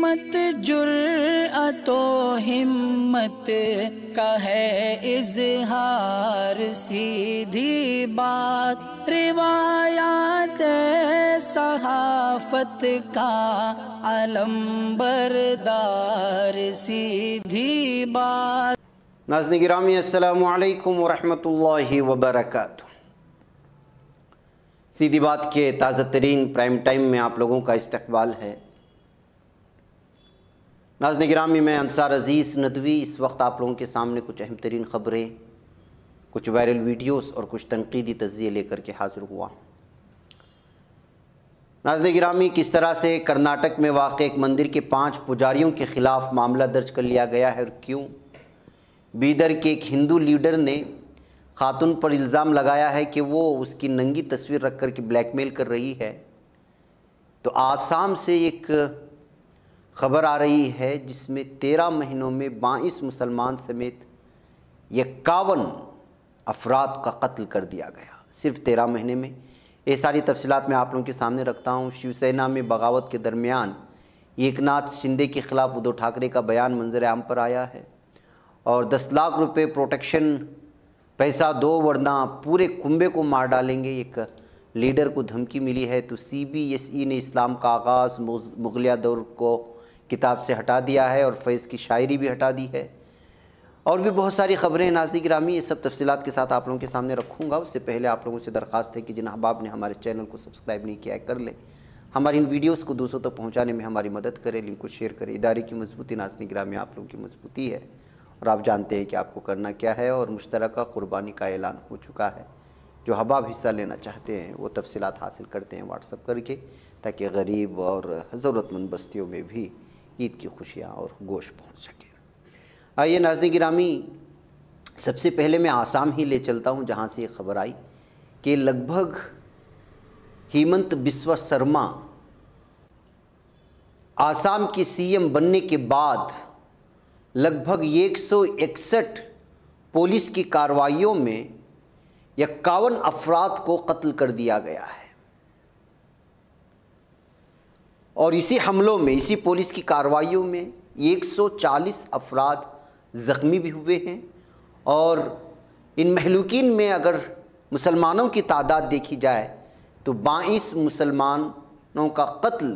سمت جرأت و ہمت کا ہے اظہار، سیدھی بات روایات صحافت کا علم بردار، سیدھی بات۔ ناظرین گرامی السلام علیکم ورحمۃ اللہ وبرکاتہ۔ سیدھی بات کے تازہ ترین پرائم ٹائم میں آپ لوگوں کا استقبال ہے۔ ناظرین گرامی، میں انصار عزیز ندوی اس وقت آپ لوگوں کے سامنے کچھ اہم ترین خبریں، کچھ وائرل ویڈیوز اور کچھ تنقیدی تجزیے لے کر کے حاضر ہوا۔ ناظرین گرامی، کس طرح سے کرناٹک میں واقع ایک مندر کے 5 پجاریوں کے خلاف معاملہ درج کر لیا گیا ہے اور کیوں؟ بیدر کے ایک ہندو لیڈر نے خاتون پر الزام لگایا ہے کہ وہ اس کی ننگی تصویر رکھ کر کے بلیک میل کر رہی ہے۔ تو آسام سے ایک خبر آ رہی ہے جس میں 13 مہینوں میں 22 مسلمان سمیت 51 افراد کا قتل کر دیا گیا، صرف 13 مہینے میں۔ یہ ساری تفصیلات میں آپ لوگوں کے سامنے رکھتا ہوں۔ شیو سینا میں بغاوت کے درمیان ایکناتھ شندے کے خلاف ادھو ٹھاکرے کا بیان منظر عام پر آیا ہے، اور 10 لاکھ روپے پروٹیکشن پیسہ دو ورنہ پورے کنبے کو مار ڈالیں گے، ایک لیڈر کو دھمکی ملی ہے۔ تو CBSE نے اسلام کا آغاز مغلیہ دور کو کتاب سے ہٹا دیا ہے اور فیض کی شاعری بھی ہٹا دی ہے، اور بھی بہت ساری خبریں۔ ناظرین گرامی، یہ سب تفصیلات کے ساتھ آپ لوگوں کے سامنے رکھوں گا۔ اس سے پہلے آپ لوگوں سے درخواست ہے کہ جن احباب نے ہمارے چینل کو سبسکرائب نہیں کیا ہے کر لیں، ہماری ان ویڈیوز کو دوسروں تک پہنچانے میں ہماری مدد کریں، لنک کو شیئر کریں۔ ادارے کی مضبوطی ناظرین گرامی آپ لوگوں کی مضبوطی ہے، اور آپ جانتے ہیں کہ آپ کو کرنا کیا ہے، اور مشترکہ قربانی کا اعلان ہو چکا ہے۔ جو احباب حصہ لینا چاہتے ہیں وہ تفصیلات حاصل کرتے ہیں واٹس ایپ کر کے، تاکہ غریب اور ضرورت مند بستیوں میں بھی عید کی خوشیاں اور گوشت پہنچ سکے۔ آئیے ناظرین گرامی، سب سے پہلے میں آسام ہی لے چلتا ہوں، جہاں سے یہ خبر آئی کہ لگ بھگ ہیمنت بسوا سرما آسام کی CM بننے کے بعد لگ بھگ 161 پولیس کی کارروائیوں میں 51 افراد کو قتل کر دیا گیا ہے، اور اسی حملوں میں، اسی پولیس کی کارروائیوں میں 140 افراد زخمی بھی ہوئے ہیں، اور ان مہلوکین میں اگر مسلمانوں کی تعداد دیکھی جائے تو 22 مسلمانوں کا قتل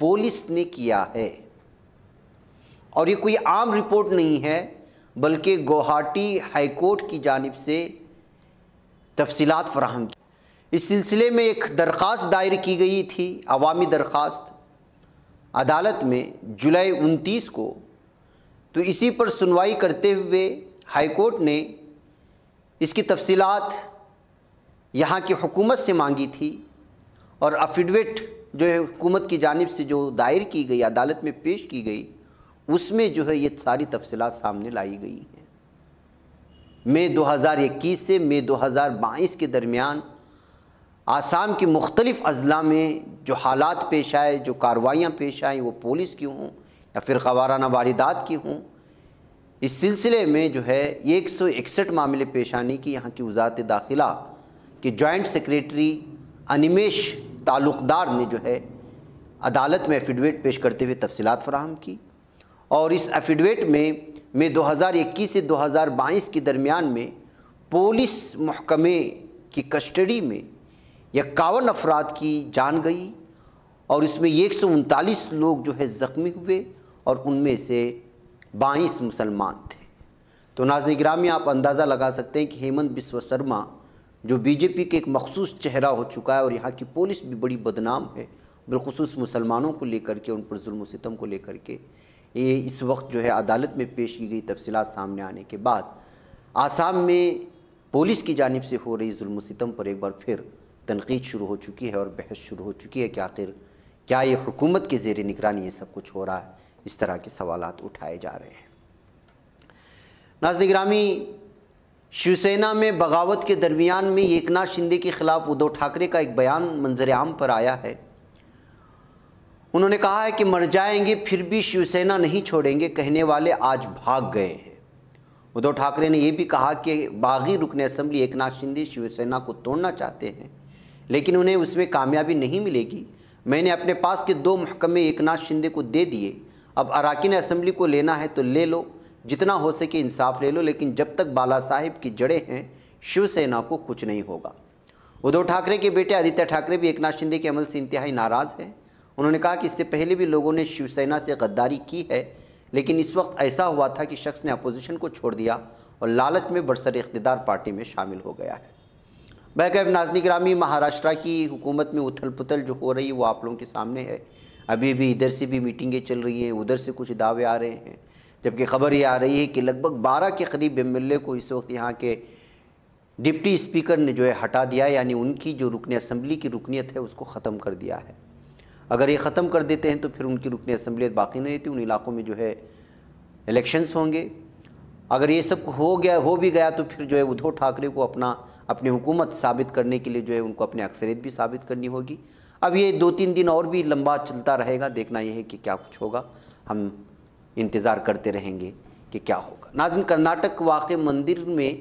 پولیس نے کیا ہے۔ اور یہ کوئی عام رپورٹ نہیں ہے، بلکہ گوہاٹی ہائی کورٹ کی جانب سے تفصیلات فراہم کی۔ اس سلسلے میں ایک درخواست دائر کی گئی تھی، عوامی درخواست، عدالت میں جولائی 29 کو۔ تو اسی پر سنوائی کرتے ہوئے ہائی کورٹ نے اس کی تفصیلات یہاں کی حکومت سے مانگی تھی، اور افیڈویٹ جو ہے حکومت کی جانب سے جو دائر کی گئی، عدالت میں پیش کی گئی، اس میں جو ہے یہ ساری تفصیلات سامنے لائی گئی ہیں۔ مئی 2021 سے مئی 2022 کے درمیان آسام کے مختلف اضلاع میں جو حالات پیش آئے، جو کارروائیاں پیش آئیں، وہ پولیس کی ہوں یا پھر وارانہ واردات کی ہوں، اس سلسلے میں جو ہے 161 معاملے پیش آنے کی یہاں کی وزارت داخلہ کے جوائنٹ سیکریٹری انیمیش تعلقدار نے جو ہے عدالت میں ایفیڈویٹ پیش کرتے ہوئے تفصیلات فراہم کی، اور اس ایفیڈویٹ میں مئی 2021 سے 2022 کے درمیان میں پولیس محکمے کی کسٹڈی میں 51 افراد کی جان گئی، اور اس میں 139 لوگ جو ہے زخمی ہوئے، اور ان میں سے 22 مسلمان تھے۔ تو ناظرین گرامی، آپ اندازہ لگا سکتے ہیں کہ ہیمنت بسوا سرما جو BJP کے ایک مخصوص چہرہ ہو چکا ہے، اور یہاں کی پولیس بھی بڑی بدنام ہے، بالخصوص مسلمانوں کو لے کر کے، ان پر ظلم و ستم کو لے کر کے، یہ اس وقت جو ہے عدالت میں پیش کی گئی تفصیلات سامنے آنے کے بعد آسام میں پولیس کی جانب سے ہو رہی ظلم و ستم پر ایک بار پھر تنقید شروع ہو چکی ہے، اور بحث شروع ہو چکی ہے کہ آخر کیا یہ حکومت کے زیر نگرانی یہ سب کچھ ہو رہا ہے؟ اس طرح کے سوالات اٹھائے جا رہے ہیں۔ ناظرین گرامی، شیو سینا میں بغاوت کے درمیان میں ایکناتھ شندے کے خلاف ادھو ٹھاکرے کا ایک بیان منظر عام پر آیا ہے۔ انہوں نے کہا ہے کہ مر جائیں گے پھر بھی شیو سینا نہیں چھوڑیں گے، کہنے والے آج بھاگ گئے ہیں۔ ادھو ٹھاکرے نے یہ بھی کہا کہ باغی رکن اسمبلی ایکناتھ شندے شیو سینا کو توڑنا چاہتے ہیں، لیکن انہیں اس میں کامیابی نہیں ملے گی۔ میں نے اپنے پاس کے 2 محکمے ایکناتھ شندے کو دے دیے، اب اراکین اسمبلی کو لینا ہے تو لے لو، جتنا ہو سکے انصاف لے لو، لیکن جب تک بالا صاحب کی جڑیں ہیں شیو سینا کو کچھ نہیں ہوگا۔ ادھو ٹھاکرے کے بیٹے آدتیہ ٹھاکرے بھی ایکناتھ شندے کے عمل سے انتہائی ناراض ہیں۔ انہوں نے کہا کہ اس سے پہلے بھی لوگوں نے شیو سینا سے غداری کی ہے، لیکن اس وقت ایسا ہوا تھا کہ شخص نے اپوزیشن کو چھوڑ دیا اور لالچ میں برسر اقتدار پارٹی میں شامل ہو گیا ہے۔ بہرکیف ناظرین گرامی، مہاراشٹرا کی حکومت میں اتھل پتھل جو ہو رہی ہے وہ آپ لوگوں کے سامنے ہے۔ ابھی بھی ادھر سے بھی میٹنگیں چل رہی ہیں، ادھر سے کچھ دعوے آ رہے ہیں، جبکہ خبر یہ آ رہی ہے کہ لگ بھگ 12 کے قریب MLA کو اس وقت یہاں کے ڈپٹی اسپیکر نے جو ہے ہٹا دیا، یعنی ان کی جو رکن اسمبلی کی رکنیت ہے اس کو ختم کر دیا ہے۔ اگر یہ ختم کر دیتے ہیں تو پھر ان کی رکن اسمبلیت باقی نہیں رہتی، ان علاقوں میں جو ہے الیکشنز ہوں گے۔ اگر یہ سب ہو بھی گیا تو پھر جو ہے ادھو ٹھاکرے کو اپنی حکومت ثابت کرنے کے لیے جو ہے ان کو اپنی اکثریت بھی ثابت کرنی ہوگی۔ اب یہ 2-3 دن اور بھی لمبا چلتا رہے گا، دیکھنا یہ ہے کہ کیا کچھ ہوگا، ہم انتظار کرتے رہیں گے کہ کیا ہوگا۔ ناظرین، کرناٹک واقع مندر میں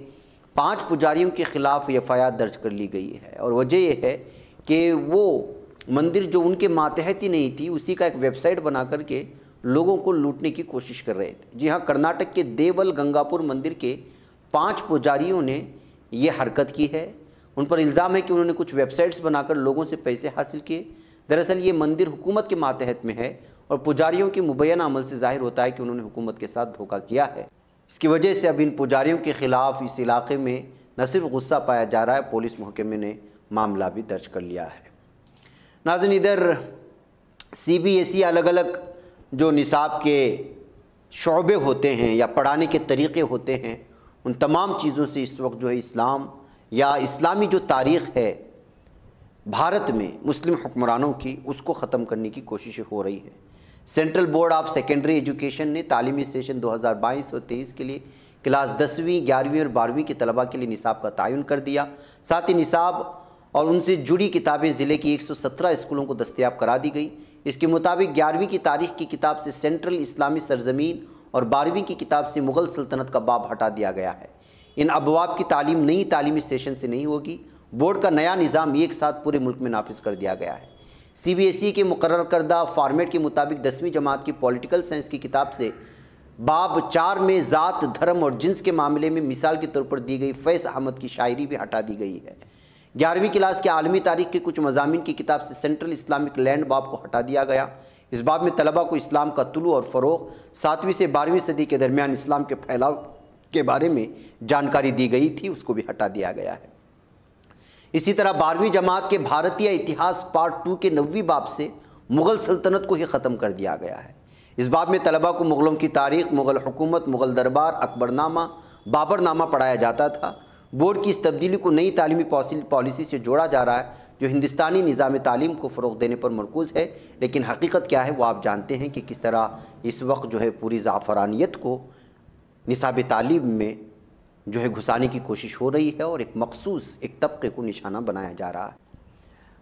5 پجاریوں کے خلاف FIR درج کر لی گئی ہے، اور وجہ یہ ہے کہ وہ مندر جو ان کے ماتحت ہی نہیں تھی، اسی کا ایک ویب سائٹ بنا کر کے لوگوں کو لوٹنے کی کوشش کر رہے تھے۔ جی ہاں، کرناٹک کے دیول گنگاپور مندر کے 5 پجاریوں نے یہ حرکت کی ہے۔ ان پر الزام ہے کہ انہوں نے کچھ ویب سائٹس بنا کر لوگوں سے پیسے حاصل کیے۔ دراصل یہ مندر حکومت کے ماتحت میں ہے، اور پجاریوں کے مبینہ عمل سے ظاہر ہوتا ہے کہ انہوں نے حکومت کے ساتھ دھوکہ کیا ہے۔ اس کی وجہ سے اب ان پجاریوں کے خلاف اس علاقے میں نہ صرف غصہ پایا جا رہا ہے، پولیس محکمے نے معاملہ بھی درج کر لیا ہے۔ ناظرین، ادھر CBSE الگ الگ جو نصاب کے شعبے ہوتے ہیں یا پڑھانے کے طریقے ہوتے ہیں، ان تمام چیزوں سے اس وقت جو ہے اسلام یا اسلامی جو تاریخ ہے بھارت میں مسلم حکمرانوں کی، اس کو ختم کرنے کی کوششیں ہو رہی ہیں۔ Central board of secondary education نے تعلیمی سیشن 2022 اور 23 کے لیے کلاس 10ویں، 11ویں اور 12ویں کے طلباء کے لیے نصاب کا تعین کر دیا۔ ساتھ ہی نصاب اور ان سے جڑی کتابیں ضلع کی 117 اسکولوں کو دستیاب کرا دی گئی۔ اس کے مطابق 11ویں کی تاریخ کی کتاب سے سینٹرل اسلامی سرزمین اور 12ویں کی کتاب سے مغل سلطنت کا باب ہٹا دیا گیا ہے۔ ان ابواب کی تعلیم نئی تعلیمی سیشن سے نہیں ہوگی۔ بورڈ کا نیا نظام ایک ساتھ پورے ملک میں نافذ کر دیا گیا ہے۔ CBSE کے مقرر کردہ فارمیٹ کے مطابق 10ویں جماعت کی پولیٹیکل سائنس کی کتاب سے باب 4 میں ذات، دھرم اور جنس کے معاملے میں مثال کے طور پر دی گئی فیض احمد کی شاعری بھی ہٹا دی گئی ہے۔ 11ویں کلاس کے عالمی تاریخ کے کچھ مضامین کی کتاب سے سینٹرل اسلامک لینڈ باب کو ہٹا دیا گیا۔ اس باب میں طلباء کو اسلام کا طلوع اور فروغ، 7ویں سے 12ویں صدی کے درمیان اسلام کے پھیلاؤ کے بارے میں جانکاری دی گئی تھی، اس کو بھی ہٹا دیا گیا ہے۔ اسی طرح 12ویں جماعت کے بھارتیہ اتہاس پارٹ 2 کے 9ویں باب سے مغل سلطنت کو ہی ختم کر دیا گیا ہے۔ اس باب میں طلباء کو مغلوں کی تاریخ، مغل حکومت، مغل دربار، اکبر نامہ، بابر نامہ پڑھایا جاتا تھا۔ بورڈ کی اس تبدیلی کو نئی تعلیمی پالیسی سے جوڑا جا رہا ہے جو ہندوستانی نظام تعلیم کو فروغ دینے پر مرکوز ہے، لیکن حقیقت کیا ہے وہ آپ جانتے ہیں کہ کس طرح اس وقت جو ہے پوری زعفرانیت کو نصاب تعلیم میں جو ہے گھسانے کی کوشش ہو رہی ہے، اور ایک مخصوص ایک طبقے کو نشانہ بنایا جا رہا ہے۔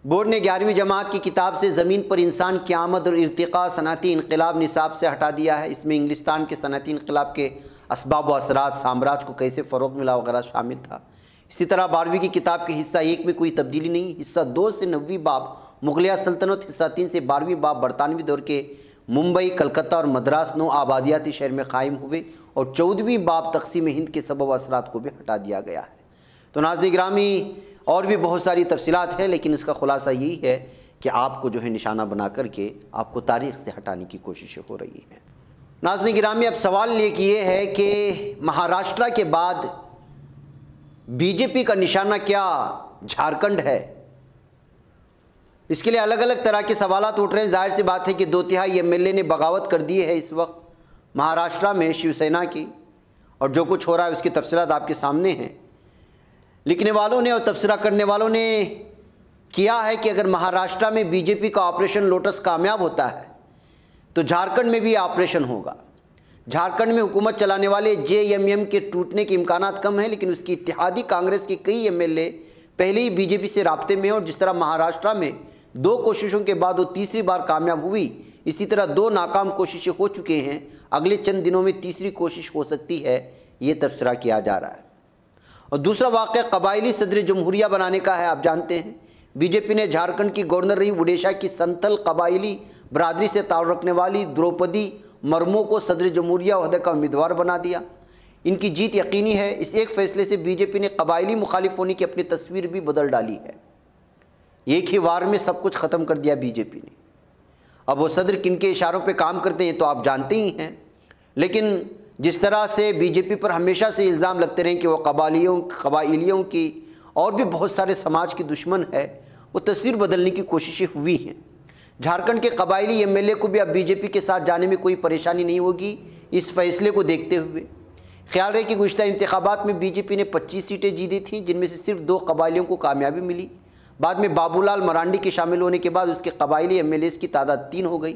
بورڈ نے 11ویں جماعت کی کتاب سے زمین پر انسان کی آمد اور ارتقاء صنعتی انقلاب نصاب سے ہٹا دیا ہے۔ اس میں انگلستان کے صنعتی انقلاب کے اسباب و اثرات، سامراج کو کیسے فروغ ملا وغیرہ شامل تھا۔ اسی طرح 12ویں کی کتاب کے حصہ 1 میں کوئی تبدیلی نہیں۔ حصہ 2 سے 9ویں باب مغلیہ سلطنت، حصہ 3 سے 12ویں باب برطانوی دور کے ممبئی، کلکتہ اور مدراس نو آبادیاتی شہر میں قائم ہوئے، اور 14ویں باب تقسیم ہند کے سبب و اثرات کو بھی ہٹا دیا گیا ہے۔ تو ناظرین گرامی، اور بھی بہت ساری تفصیلات ہیں، لیکن اس کا خلاصہ یہی ہے کہ آپ کو جو ہے نشانہ بنا کر کے آپ کو تاریخ سے ہٹانے کی کوششیں ہو رہی ہیں۔ ناظرین گرامی، اب سوال یہ ہے کہ مہاراشٹرا کے بعد BJP کا نشانہ کیا جھارکھنڈ ہے؟ اس کے لیے الگ الگ طرح کے سوالات اٹھ رہے ہیں۔ ظاہر سی بات ہے کہ 2/3 MLA نے بغاوت کر دی ہے اس وقت مہاراشٹرا میں شیو سینا کی، اور جو کچھ ہو رہا ہے اس کی تفصیلات آپ کے سامنے ہیں۔ لکھنے والوں نے اور تبصرہ کرنے والوں نے کیا ہے کہ اگر مہاراشٹرا میں BJP کا آپریشن لوٹس کامیاب ہوتا ہے تو جھارکھنڈ میں بھی آپریشن ہوگا۔ جھارکھنڈ میں حکومت چلانے والے JMM کے ٹوٹنے کے امکانات کم ہیں، لیکن اس کی اتحادی کانگریس کے کئی MLA پہلے ہی BJP سے رابطے میں ہیں، اور جس طرح مہاراشٹرا میں 2 کوششوں کے بعد وہ تیسری بار کامیاب ہوئی، اسی طرح 2 ناکام کوششیں ہو چکے ہیں، اگلے چند دنوں میں تیسری کوشش ہو سکتی ہے، یہ تبصرہ کیا جا رہا ہے۔ اور دوسرا واقعہ قبائلی صدر جمہوریہ بنانے کا ہے۔ آپ جانتے ہیں BJP نے جھارکھنڈ کی گورنر رہی اڈیشہ کی سنتھل قبائلی برادری سے تعلق رکھنے والی دروپدی مرمو کو صدر جمہوریہ عہدے کا امیدوار بنا دیا۔ ان کی جیت یقینی ہے۔ اس ایک فیصلے سے بی جے پی نے قبائلی مخالف ہونے کی اپنی تصویر بھی بدل ڈالی ہے۔ ایک ہی وار میں سب کچھ ختم کر دیا بی جے پی نے۔ اب وہ صدر کن کے اشاروں پہ کام کرتے ہیں تو آپ جانتے ہی ہیں، لیکن جس طرح سے بی جے پی پر ہمیشہ سے الزام لگتے رہے کہ وہ قبائلیوں کی اور بھی بہت سارے سماج کی دشمن ہے، وہ تصویر بدلنے کی کوششیں ہوئی ہیں۔ جھارکھنڈ کے قبائلی ایم ایل اے کو بھی اب بی جے پی کے ساتھ جانے میں کوئی پریشانی نہیں ہوگی اس فیصلے کو دیکھتے ہوئے۔ خیال رہے کہ گزشتہ انتخابات میں بی جے پی نے 25 سیٹیں جیتی تھیں، جن میں سے صرف 2 قبائلیوں کو کامیابی ملی۔ بعد میں بابو لال مرانڈی کے شامل ہونے کے بعد اس کے قبائلی ایم ایل ایز کی تعداد 3 ہو گئی۔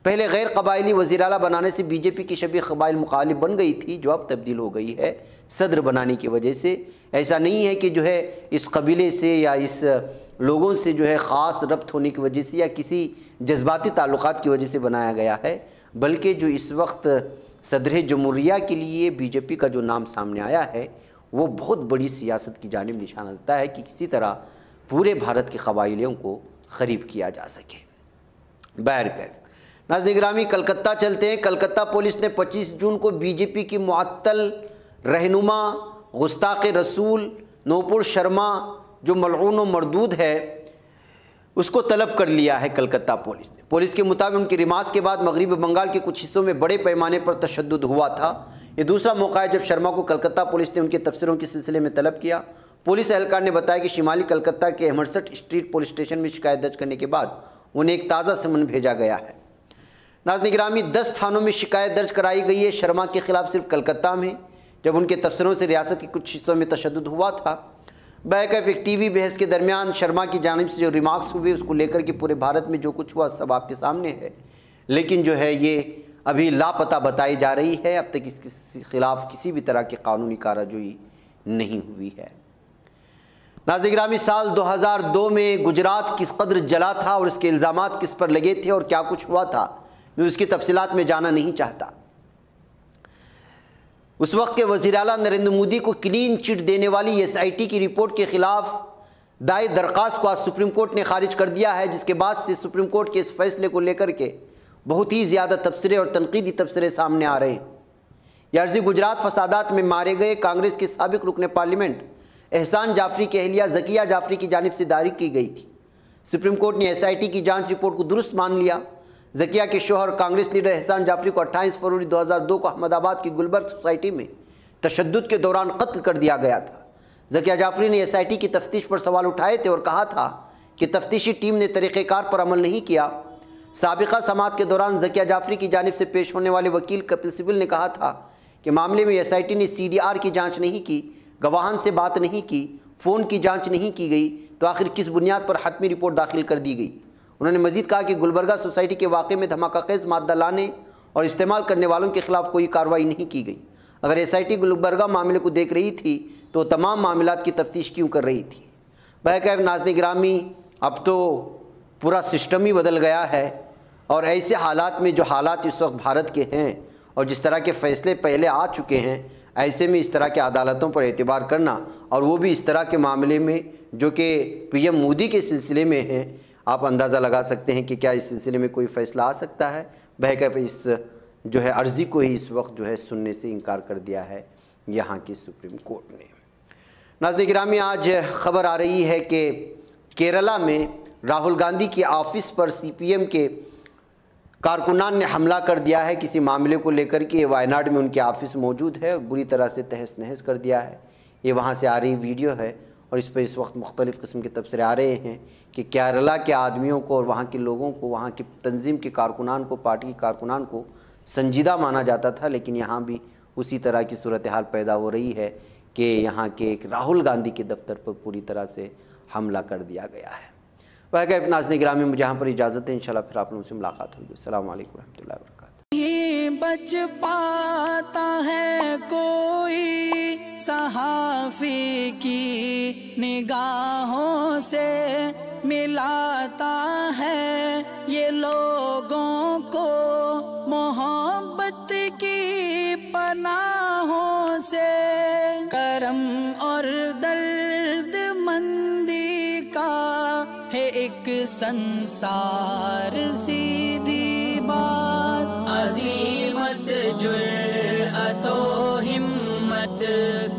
پہلے غیر قبائلی وزیر اعلیٰ بنانے سے بی جے پی کی شبیہ قبائل مخالف بن گئی تھی، جو اب تبدیل ہو گئی ہے صدر بنانے کی وجہ سے۔ ایسا نہیں ہے کہ جو ہے اس قبیلے سے یا اس لوگوں سے جو ہے خاص ربط ہونے کی وجہ سے یا کسی جذباتی تعلقات کی وجہ سے بنایا گیا ہے، بلکہ جو اس وقت صدر جمہوریہ کے لیے بی جے پی کا جو نام سامنے آیا ہے وہ بہت بڑی سیاست کی جانب نشانہ دیتا ہے کہ کسی طرح پورے بھارت کے قبائلیوں کو قریب کیا جا سکے۔ بہرکیف ناظرین گرامی، کلکتہ چلتے ہیں۔ کلکتہ پولیس نے 25 جون کو بی جے پی کی معطل رہنما گستاخ رسول نوپور شرما جو ملعون و مردود ہے اس کو طلب کر لیا ہے کلکتہ پولیس نے۔ پولیس کے مطابق ان کی ریمارکس کے بعد مغربی بنگال کے کچھ حصوں میں بڑے پیمانے پر تشدد ہوا تھا۔ یہ دوسرا موقع ہے جب شرما کو کلکتہ پولیس نے ان کے تبصروں کے سلسلے میں طلب کیا۔ پولیس اہلکار نے بتایا کہ شمالی کلکتہ کے امرسٹ اسٹریٹ پولیس اسٹیشن میں شکایت درج کرنے کے بعد انہیں ایک تازہ سمن بھیجا گیا ہے۔ ناظرین گرامی، 10 تھانوں میں شکایت درج کرائی گئی ہے شرما کے خلاف صرف کلکتہ میں، جب ان کے تبصروں سے ریاست کے کچھ حصوں میں تشدد ہوا تھا۔ بہرکیف ایک ٹی وی بحث کے درمیان شرما کی جانب سے جو ریمارکس ہوئے اس کو لے کر کے پورے بھارت میں جو کچھ ہوا سب آپ کے سامنے ہے، لیکن جو ہے یہ ابھی لاپتہ بتائی جا رہی ہے۔ اب تک اس کے خلاف کسی بھی طرح کی قانونی کارروائی نہیں ہوئی ہے۔ ناظرین گرامی، سال 2002 میں گجرات کس قدر جلا تھا اور اس کے الزامات کس پر لگے تھے اور کیا کچھ ہوا تھا، میں اس کی تفصیلات میں جانا نہیں چاہتا۔ اس وقت کے وزیر اعلیٰ نریندر مودی کو کلین چٹ دینے والی ایس آئی ٹی کی رپورٹ کے خلاف دائر درخواست کو آج سپریم کورٹ نے خارج کر دیا ہے، جس کے بعد سے سپریم کورٹ کے اس فیصلے کو لے کر کے بہت ہی زیادہ تبصرے اور تنقیدی تبصرے سامنے آ رہے ہیں۔ یہ عرضی گجرات فسادات میں مارے گئے کانگریس کے سابق رکن پارلیمنٹ احسان جعفری کی اہلیہ ذکیہ جعفری کی جانب سے دائر کی گئی تھی۔ سپریم کورٹ نے ایس آئی ٹی کی جانچ رپورٹ کو درست مان لیا۔ ذکیہ کے شوہر کانگریس لیڈر احسان جعفری کو 28 فروری 2002 کو احمد آباد کی گلبرگ سوسائٹی میں تشدد کے دوران قتل کر دیا گیا تھا۔ ذکیہ جعفری نے ایس آئی ٹی کی تفتیش پر سوال اٹھائے تھے اور کہا تھا کہ تفتیشی ٹیم نے طریقہ کار پر عمل نہیں کیا۔ سابقہ سماعت کے دوران ذکیہ جعفری کی جانب سے پیش ہونے والے وکیل کپل سبل نے کہا تھا کہ معاملے میں ایس آئی ٹی نے سی ڈی آر کی جانچ نہیں کی، گواہان سے بات نہیں کی، فون کی جانچ نہیں کی گئی، تو آخر کس بنیاد پر حتمی رپورٹ داخل کر دی گئی۔ انہوں نے مزید کہا کہ گلبرگہ سوسائٹی کے واقعے میں دھماکہ خیز مادہ لانے اور استعمال کرنے والوں کے خلاف کوئی کارروائی نہیں کی گئی۔ اگر ایس آئی ٹی گلبرگہ معاملے کو دیکھ رہی تھی تو تمام معاملات کی تفتیش کیوں کر رہی تھی؟ بہرکیف ناظرین گرامی، اب تو پورا سسٹم ہی بدل گیا ہے، اور ایسے حالات میں جو حالات اس وقت بھارت کے ہیں اور جس طرح کے فیصلے پہلے آ چکے ہیں، ایسے میں اس طرح کے عدالتوں پر اعتبار کرنا، اور وہ بھی اس طرح کے معاملے میں جو کہ پی ایم مودی کے سلسلے میں ہیں، آپ اندازہ لگا سکتے ہیں کہ کیا اس سلسلے میں کوئی فیصلہ آ سکتا ہے۔ بہرکیف اس جو ہے عرضی کو ہی اس وقت جو ہے سننے سے انکار کر دیا ہے یہاں کی سپریم کورٹ نے۔ ناظرین گرامی، آج خبر آ رہی ہے کہ کیرلا میں راہل گاندھی کی آفس پر سی پی ایم کے کارکنان نے حملہ کر دیا ہے کسی معاملے کو لے کر کے۔ وائناڈ میں ان کے آفس موجود ہے، بری طرح سے تہس نہس کر دیا ہے۔ یہ وہاں سے آ رہی ویڈیو ہے اور اس پہ اس وقت مختلف قسم کے تبصرے آ رہے ہیں کہ کیرلا کے آدمیوں کو اور وہاں کے لوگوں کو، وہاں کی تنظیم کے کارکنان کو، پارٹی کے کارکنان کو سنجیدہ مانا جاتا تھا، لیکن یہاں بھی اسی طرح کی صورتحال پیدا ہو رہی ہے کہ یہاں کے ایک راہل گاندھی کے دفتر پر پوری طرح سے حملہ کر دیا گیا ہے۔ بہرکیف ناظرین گرامی، مجھے یہاں پر اجازت ہے، انشاءاللہ پھر آپ لوگوں سے ملاقات ہوگی۔ السلام علیکم ورحمۃ اللہ وبرکاتہ۔ نہیں بچ پاتا ہے کوئی صحافی کی نگاہوں سے، ملاتا ہے یہ لوگوں کو محبت کی پناہوں سے۔ کرم اور درد مندی کا ہے ایک ایک سنسار سیدھی بات، عظیمت جرأت و ہمت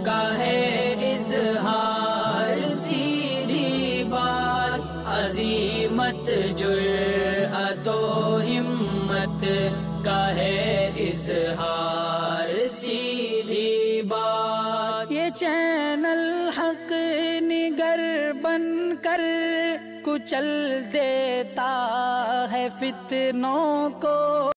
کا ہے اظہار سیدھی بات، عظیمت جرأت و ہمت کا ہے اظہار سیدھی بات۔ یہ چینل حق نگر بن کر کچل دیتا ہے فتنوں کو،